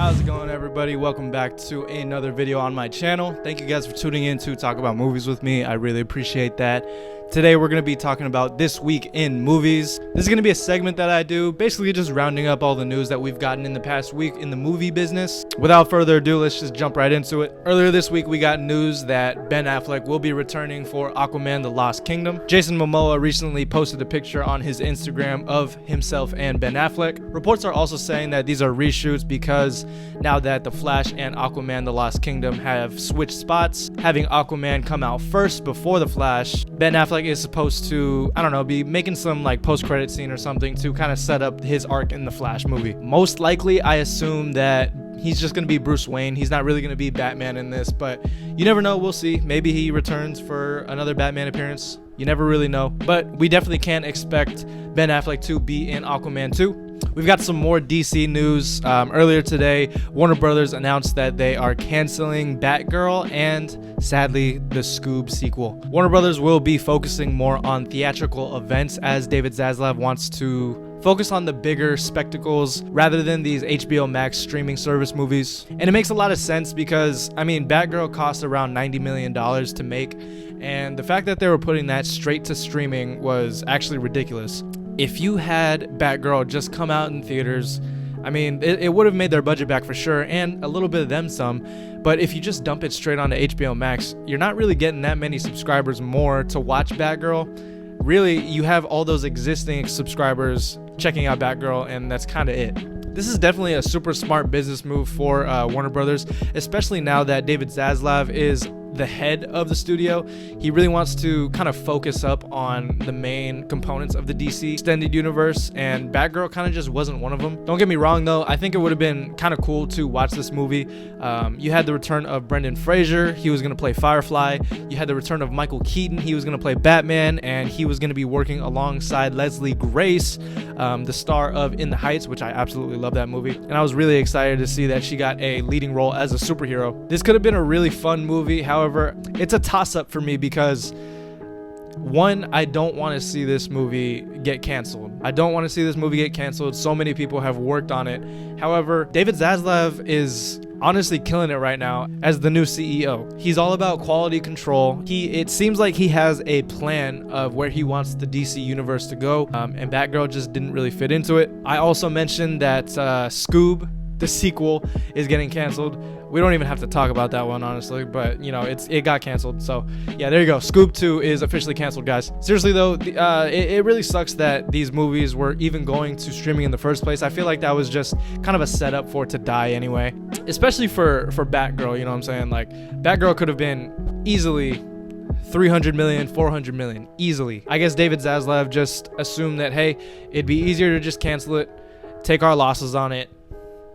How's it going, everybody? Welcome back to another video on my channel. Thank you guys for tuning in to talk about movies with me. I really appreciate that. Today we're going to be talking about this week in movies. This is going to be a segment that I do, basically just rounding up all the news that we've gotten in the past week in the movie business. Without further ado, let's just jump right into it. Earlier this week we got news that Ben Affleck will be returning for Aquaman: The Lost Kingdom. Jason Momoa recently posted a picture on his Instagram of himself and Ben Affleck. Reports are also saying that these are reshoots because now that The Flash and Aquaman: The Lost Kingdom have switched spots, having Aquaman come out first before The Flash, Ben Affleck is supposed to, I don't know, be making some like post-credit scene or something to kind of set up his arc in the Flash movie. Most likely, I assume that he's just going to be Bruce Wayne. He's not really going to be Batman in this, but you never know. We'll see. Maybe he returns for another Batman appearance. You never really know. But we definitely can expect Ben Affleck to be in Aquaman 2. We've got some more DC news. Earlier today, Warner Brothers announced that they are canceling BATGIRL and, sadly, the Scoob sequel. Warner Brothers will be focusing more on theatrical events as David Zaslav wants to focus on the bigger spectacles rather than these HBO Max streaming service movies. And it makes a lot of sense because, I mean, Batgirl cost around $90 million to make, and the fact that they were putting that straight to streaming was actually ridiculous. If you had Batgirl just come out in theaters, I mean, it would have made their budget back for sure, and a little bit of them some. But if you just dump it straight onto HBO Max, you're not really getting that many subscribers more to watch Batgirl. Really, you have all those existing subscribers checking out Batgirl, and that's kind of it. This is definitely a super smart business move for Warner Brothers, especially now that David Zaslav is the head of the studio. He really wants to kind of focus up on the main components of the DC extended universe, and Batgirl kind of just wasn't one of them. Don't get me wrong though, I think it would have been kind of cool to watch this movie. You had the return of Brendan Fraser. He was going to play Firefly. You had the return of Michael Keaton. He was going to play Batman, and he was going to be working alongside Leslie Grace, the star of In the Heights, which I absolutely love that movie, and I was really excited to see that she got a leading role as a superhero. This could have been a really fun movie. However, it's a toss-up for me because, one, I don't want to see this movie get canceled. I don't want to see this movie get canceled. So many people have worked on it. However, David Zaslav is honestly killing it right now as the new CEO. He's all about quality control. It seems like he has a plan of where he wants the DC universe to go, and Batgirl just didn't really fit into it. I also mentioned that Scoob, the sequel, is getting canceled. We don't even have to talk about that one, honestly, but you know, it got canceled. So yeah, there you go. Scoob 2 is officially canceled, guys. Seriously though, it really sucks that these movies were even going to streaming in the first place. I feel like that was just kind of a setup for it to die anyway, especially for Batgirl. You know what I'm saying? Like, Batgirl could have been easily 300 million, 400 million, easily. I guess David Zaslav just assumed that, hey, it'd be easier to just cancel it, take our losses on it.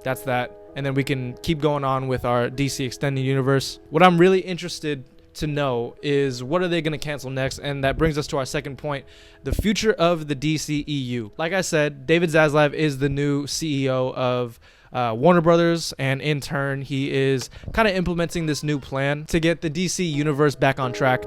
That's that. And then we can keep going on with our DC extended universe. What I'm really interested to know is, what are they going to cancel next? And that brings us to our second point, the future of the DCEU. Like I said, David Zaslav is the new CEO of Warner Brothers, and in turn, he is kind of implementing this new plan to get the DC universe back on track.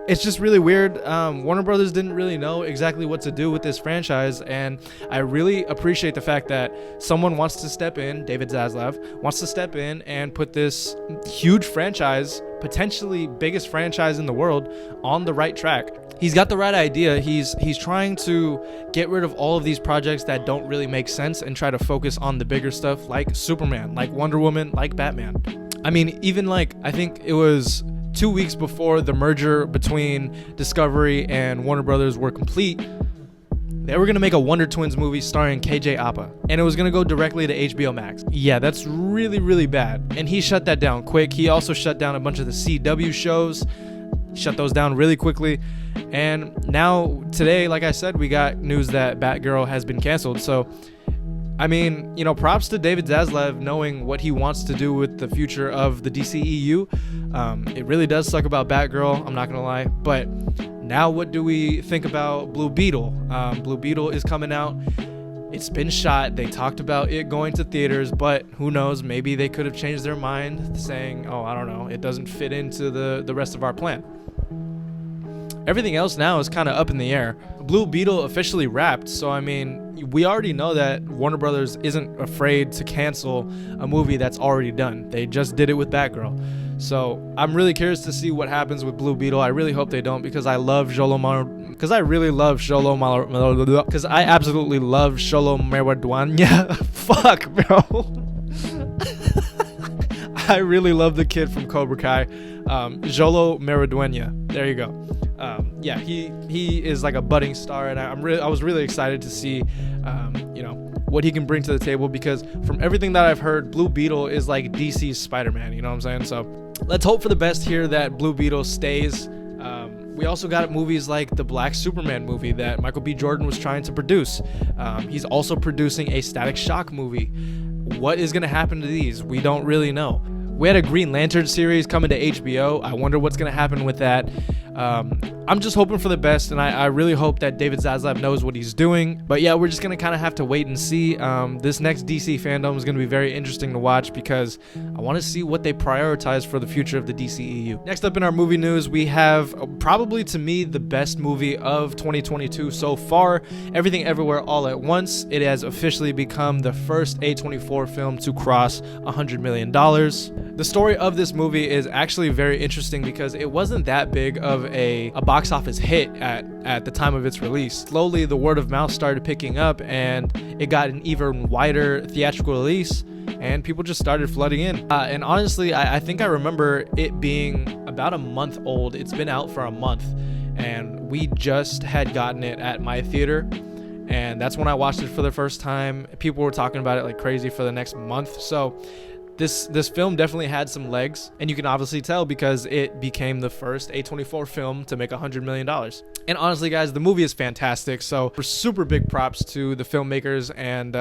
It's just really weird. Warner Brothers didn't really know exactly what to do with this franchise, and I really appreciate the fact that someone wants to step in, David Zaslav wants to step in and put this huge franchise, potentially biggest franchise in the world, on the right track. He's got the right idea. He's trying to get rid of all of these projects that don't really make sense and try to focus on the bigger stuff like Superman, like Wonder Woman, like Batman. I mean, even like, I think it was 2 weeks before the merger between Discovery and Warner Brothers were complete, they were going to make a Wonder Twins movie starring KJ Apa, and it was going to go directly to HBO Max. Yeah, that's really, really bad. And he shut that down quick. He also shut down a bunch of the CW shows, shut those down really quickly. And now, today, like I said, we got news that Batgirl has been canceled. So, I mean, you know, props to David Zaslav knowing what he wants to do with the future of the DCEU. It really does suck about Batgirl, I'm not gonna lie. But now what do we think about Blue Beetle? Blue Beetle is coming out. It's been shot. They talked about it going to theaters, but who knows? Maybe they could have changed their mind, saying, oh, I don't know, it doesn't fit into the rest of our plan. everything else now is kind of up in the air. Blue Beetle officially wrapped, so I mean, we already know that Warner Brothers isn't afraid to cancel a movie that's already done. They just did it with Batgirl. So I'm really curious to see what happens with Blue Beetle. I really hope they don't, because I love because I absolutely love Xolo Maridueña. Fuck, bro. I really love the kid from Cobra Kai, Xolo Maridueña. There you go. Yeah, he is like a budding star, and I was really excited to see, what he can bring to the table, because from everything that I've heard, Blue Beetle is like DC's Spider-Man. You know what I'm saying? So let's hope for the best here, that Blue Beetle stays. We also got movies like the Black Superman movie that Michael B. Jordan was trying to produce. He's also producing a Static Shock movie. What is going to happen to these? We don't really know. We had a Green Lantern series coming to HBO. I wonder what's going to happen with that. I'm just hoping for the best, and I really hope that David Zaslav knows what he's doing. But yeah, we're just going to kind of have to wait and see. This next DC fandom is going to be very interesting to watch, because I want to see what they prioritize for the future of the DCEU. Next up in our movie news, we have probably, to me, the best movie of 2022 so far, Everything Everywhere All at Once. It has officially become the first A24 film to cross $100 million. The story of this movie is actually very interesting, because it wasn't that big of a box office hit at the time of its release. Slowly, the word of mouth started picking up, and it got an even wider theatrical release, and people just started flooding in. And honestly, I think I remember it being about a month old. It's been out for a month, and we just had gotten it at my theater, and that's when I watched it for the first time. People were talking about it like crazy for the next month. So this film definitely had some legs, and you can obviously tell because it became the first A24 film to make $100 million. And honestly, guys, the movie is fantastic. So for super big props to the filmmakers, and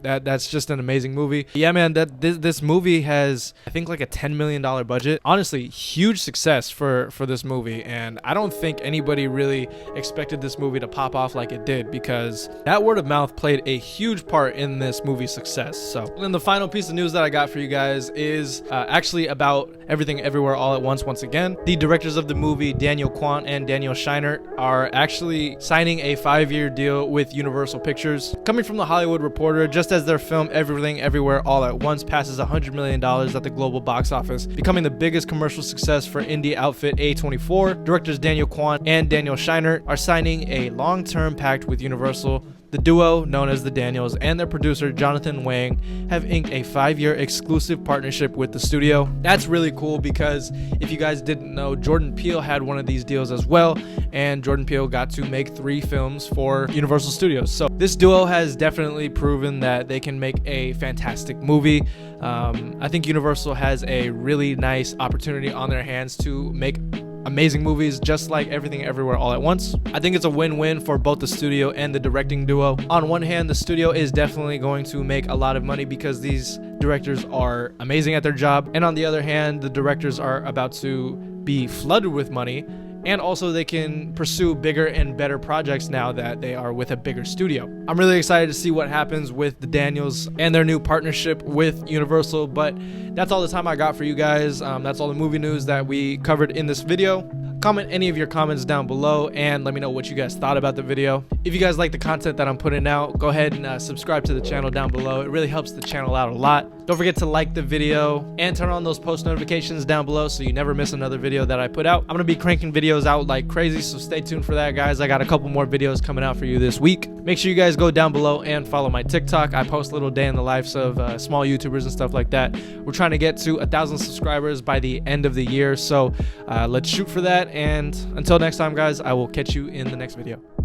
that's just an amazing movie. Yeah, man, this movie has, I think, like a $10 million budget. Honestly, huge success for this movie, and I don't think anybody really expected this movie to pop off like it did, because that word of mouth played a huge part in this movie's success. So, and the final piece of news that I got for you guys is actually about Everything Everywhere All at Once. Once again, the directors of the movie, Daniel Kwan and Daniel Scheinert, are actually signing a 5-year deal with Universal Pictures. Coming from The Hollywood Reporter, just as their film Everything Everywhere All at Once passes $100 million at the global box office, becoming the biggest commercial success for indie outfit A24, directors Daniel Kwan and Daniel Scheinert are signing a long-term pact with Universal. The duo, known as the Daniels, and their producer, Jonathan Wang, have inked a 5-year exclusive partnership with the studio. That's really cool, because if you guys didn't know, Jordan Peele had one of these deals as well, and Jordan Peele got to make 3 films for Universal Studios. So this duo has definitely proven that they can make a fantastic movie. I think Universal has a really nice opportunity on their hands to make amazing movies just like Everything Everywhere All at Once. I think it's a win-win for both the studio and the directing duo. On one hand, the studio is definitely going to make a lot of money because these directors are amazing at their job, and on the other hand, the directors are about to be flooded with money, and also they can pursue bigger and better projects now that they are with a bigger studio. I'm really excited to see what happens with the Daniels and their new partnership with Universal, but that's all the time I got for you guys. That's all the movie news that we covered in this video. Comment any of your comments down below and let me know what you guys thought about the video. If you guys like the content that I'm putting out, go ahead and subscribe to the channel down below. It really helps the channel out a lot. Don't forget to like the video and turn on those post notifications down below so you never miss another video that I put out. I'm going to be cranking videos out like crazy, so stay tuned for that, guys. I got a couple more videos coming out for you this week. Make sure you guys go down below and follow my TikTok. I post little day in the lives of small YouTubers and stuff like that. We're trying to get to 1,000 subscribers by the end of the year, so let's shoot for that. And until next time, guys, I will catch you in the next video.